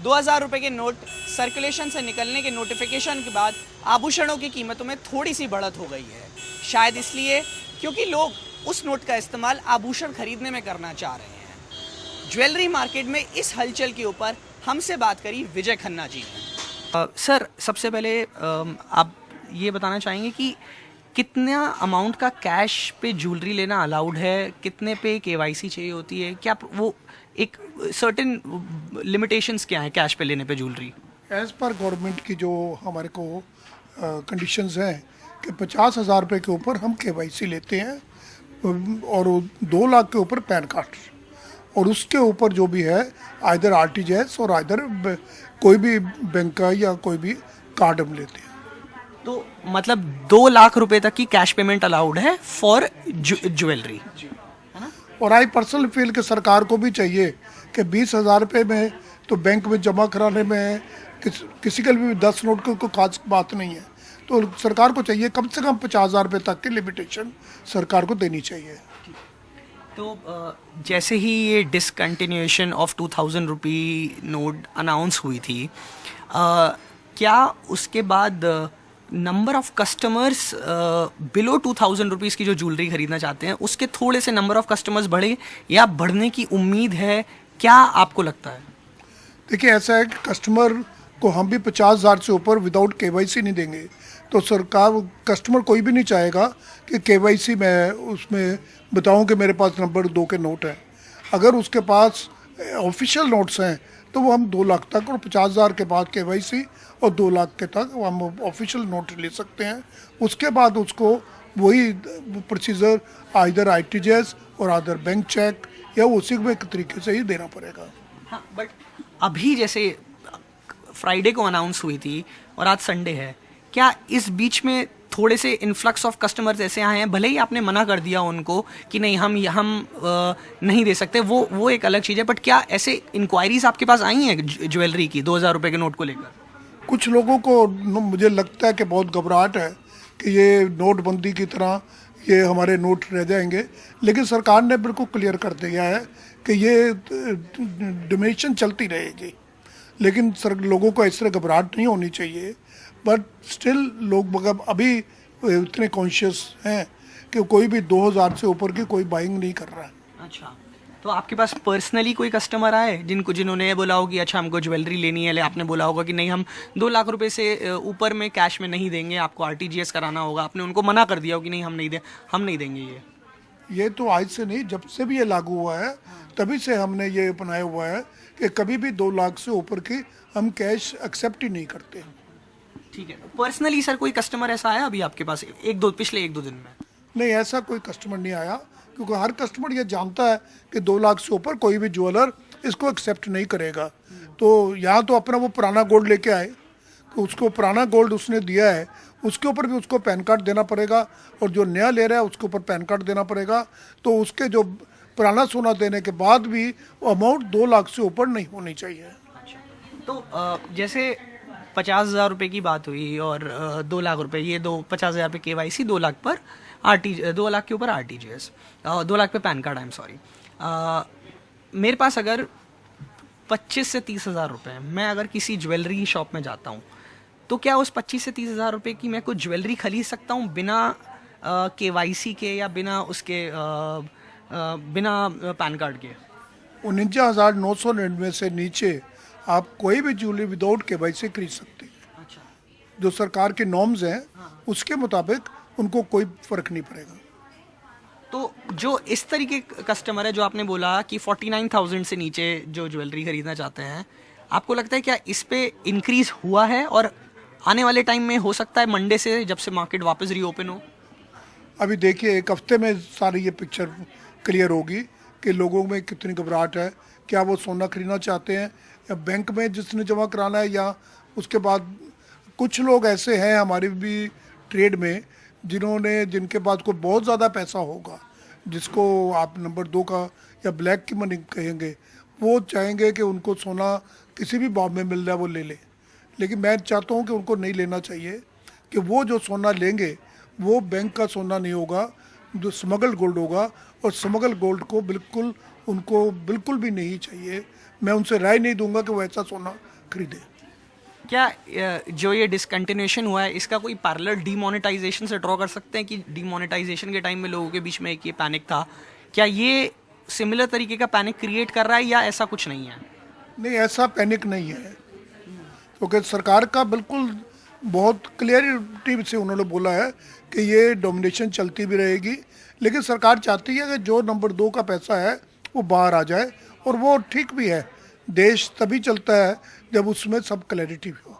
2000 रुपये के note circulation से निकलने के नोटिफिकेशन के बाद आभूषणों की कीमतों में थोड़ी सी बढ़त हो गई है। शायद इसलिए क्योंकि लोग उस नोट का इस्तेमाल आभूषण खरीदने में करना चाह रहे हैं। ज्वेलरी मार्केट में इस हलचल के ऊपर हमसे बात करी विजय खन्ना जी ने। सर, सबसे पहले आप ये बताना चाहेंगे कि कितना अमाउंट का कैश पे ज्वेलरी लेना अलाउड है, कितने पे केवाईसी चाहिए होती है, क्या वो एक सर्टेन लिमिटेशंस क्या है कैश पे लेने पे ज्वेलरी? एज़ पर गवर्नमेंट की जो हमारे को कंडीशंस हैं कि 50,000 रुपये के ऊपर हम केवाईसी लेते हैं और 2 लाख के ऊपर पैन कार्ड, और उसके ऊपर जो भी है आइदर आरटीजीएस और आइदर कोई भी बैंक का या कोई भी कार्ड हम लेते हैं। तो मतलब 2 लाख रुपए तक की कैश पेमेंट अलाउड है फॉर ज्वेलरी, है ना? और आई पर्सनल फील कि सरकार को भी चाहिए कि 20,000 रुपये में तो बैंक में जमा कराने में किसी के लिए भी 10 नोट की कोई खास बात नहीं है, तो सरकार को चाहिए कम से कम 50,000 रुपये तक की लिमिटेशन सरकार को देनी चाहिए। तो जैसे ही ये discontinuation of 2000 rupee note announce हुई थी, क्या उसके बाद number of customers below 2000 rupees की जो ज्वेलरी खरीदना चाहते हैं उसके थोड़े से नंबर ऑफ कस्टमर्स बढ़े या बढ़ने की उम्मीद है, क्या आपको लगता है? देखिए, ऐसा है कि कस्टमर को हम भी 50,000 से ऊपर विदाउट केवाईसी नहीं देंगे, तो सरकार कस्टमर कोई भी नहीं चाहेगा कि केवाईसी मैं उसमें बताऊं कि मेरे पास नंबर 2 के नोट हैं। अगर उसके पास ऑफिशियल नोट्स हैं तो वो हम 2 लाख तक और 50,000 के बाद केवाईसी और 2 लाख के तक हम ऑफिशियल नोट ले सकते हैं। उसके बाद उसको वही प्रोसीजर आइदर आरटीजीएस और आइदर बैंक चेक या उसी में तरीके से ही देना पड़ेगा। हाँ, बट अभी जैसे फ्राइडे को अनाउंस हुई थी और आज संडे है, क्या इस बीच में थोड़े से इन्फ्लक्स ऑफ कस्टमर्स ऐसे आए हैं, भले ही आपने मना कर दिया उनको कि नहीं हम नहीं दे सकते, वो एक अलग चीज़ है, बट क्या ऐसे इंक्वायरीज आपके पास आई हैं ज्वेलरी की 2000 रुपये के नोट को लेकर? कुछ लोगों को मुझे लगता है कि बहुत घबराहट है कि ये नोटबंदी की तरह ये हमारे नोट रह जाएंगे, लेकिन सरकार ने बिल्कुल क्लियर कर दिया है कि ये डिमिनिशन चलती रहेगी, लेकिन लोगों को इस तरह घबराहट नहीं होनी चाहिए। बट स्टिल लोग मतलब अभी इतने कॉन्शियस हैं कि कोई भी 2000 से ऊपर की कोई बाइंग नहीं कर रहा है। अच्छा, तो आपके पास पर्सनली कोई कस्टमर आए जिन्होंने बोला हो कि अच्छा हमको ज्वेलरी लेनी है, आपने बोला होगा कि नहीं हम 2 लाख रुपए से ऊपर में कैश में नहीं देंगे, आपको आरटीजीएस कराना होगा, आपने उनको मना कर दिया हो कि नहीं हम नहीं देंगे? ये तो आज से नहीं, जब से भी ये लागू हुआ है तभी से हमने ये अपनाया हुआ है कि कभी भी 2 लाख से ऊपर की हम कैश एक्सेप्ट ही नहीं करते। ठीक है, पर्सनली सर कोई कस्टमर ऐसा आया अभी आपके पास पिछले 1-2 दिन में? नहीं, ऐसा कोई कस्टमर नहीं आया, क्योंकि हर कस्टमर ये जानता है कि 2 लाख से ऊपर कोई भी ज्वेलर इसको एक्सेप्ट नहीं करेगा। तो यहाँ तो अपना वो पुराना गोल्ड लेके आए, तो उसको पुराना गोल्ड उसने दिया है, उसके ऊपर भी उसको पैन कार्ड देना पड़ेगा, और जो नया ले रहा है उसके ऊपर पैन कार्ड देना पड़ेगा। तो उसके जो पुराना सोना देने के बाद भी वो अमाउंट 2 लाख से ऊपर नहीं होनी चाहिए। तो जैसे 50,000 रुपये की बात हुई और 2 लाख रुपये, ये 50,000 पे केवाईसी, 2 लाख पर 2 लाख के ऊपर आरटीजीएस, 2 लाख पे pan card, I am sorry. मेरे पास अगर 25 से 30,000 रुपये, मैं अगर किसी ज्वेलरी शॉप में जाता हूँ तो क्या उस 25 से 30,000 रुपये की मैं कुछ ज्वेलरी खरीद सकता हूँ बिना केवाईसी के या बिना उसके बिना पैन कार्ड के? 49,999 से नीचे आप कोई भी ज्वेलरी विदाउट केवाईसी खरीद सकते हैं। अच्छा, जो सरकार के नॉर्म्स हैं उसके मुताबिक उनको कोई फर्क नहीं पड़ेगा। तो जो इस तरीके कस्टमर है जो आपने बोला कि 49,000 से नीचे जो ज्वेलरी खरीदना चाहते हैं, आपको लगता है क्या इस पे इंक्रीज हुआ है और आने वाले टाइम में हो सकता है मंडे से जब से मार्केट वापस रीओपन हो? अभी देखिए, 1 हफ्ते में सारी ये पिक्चर क्लियर होगी कि लोगों में कितनी घबराहट है, क्या वो सोना खरीदना चाहते हैं या बैंक में जिसने जमा कराना है, या उसके बाद कुछ लोग ऐसे हैं हमारी भी ट्रेड में जिनके पास कोई बहुत ज़्यादा पैसा होगा, जिसको आप नंबर 2 का या ब्लैक की मनी कहेंगे, वो चाहेंगे कि उनको सोना किसी भी भाव में मिल रहा है वो ले ले। लेकिन मैं चाहता हूँ कि उनको नहीं लेना चाहिए, कि वो जो सोना लेंगे वो बैंक का सोना नहीं होगा, जो स्मगल गोल्ड होगा, और स्मगल गोल्ड को उनको बिल्कुल भी नहीं चाहिए। मैं उनसे राय नहीं दूंगा कि वो ऐसा सोना खरीदे। क्या जो ये डिसकंटिन्यूएशन हुआ है इसका कोई पैरेलल डीमोनेटाइजेशन से ड्रॉ कर सकते हैं कि डीमोनेटाइजेशन के टाइम में लोगों के बीच में एक ये पैनिक था, क्या ये सिमिलर तरीके का पैनिक क्रिएट कर रहा है या ऐसा कुछ नहीं है? नहीं, ऐसा पैनिक नहीं है, क्योंकि सरकार का बिल्कुल बहुत क्लियरिटी से उन्होंने बोला है कि ये डोमिनेशन चलती भी रहेगी, लेकिन सरकार चाहती है कि जो नंबर 2 का पैसा है वो बाहर आ जाए, और वो ठीक भी है। देश तभी चलता है जब उसमें सब क्लैरिटी हो।